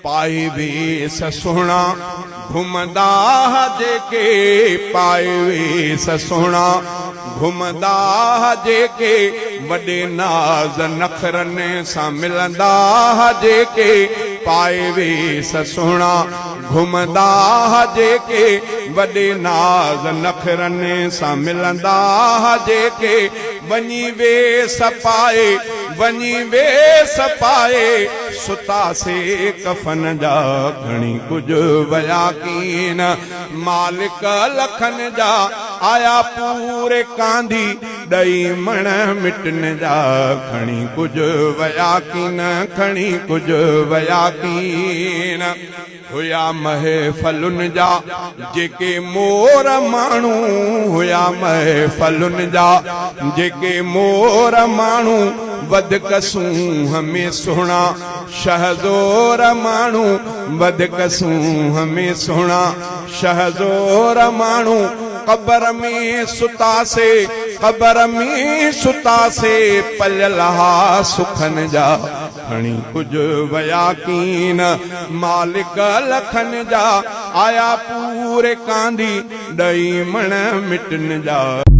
पाए वेस सुहिणा घुमंदा जेके पाए वेस सुहिणा घुमंदा जेके वॾे नाज़ नखरनि सां मिलंदा जेके पाए वेस सुहिणा घुमंदा जेके वॾे नाज़ नखरनि सां मिलंदा जेके वञी वेस पाए सुतासे कफन जा घणी कुझु वया कीन मालिक लखन जा आया पूरे कांधी ॾई मण मिटन जा घणी कुझु वया कीन खणी कुझु वया कीन हुया महफ़लुनि जा जेके मोर माण्हू हुया महफ़लुनि जा जेके मोर माण्हू वधकसूं हमें सुहिणा शहज़ोर माण्हू वधकसूं हमें सुहिणा शहज़ोर माण्हू क़बर में सुतासे पलियल हा सुखन जा खणी कुझु वया कीन मालिक लखन जा आया पूरे कांधी ॾई मण मिटन जा।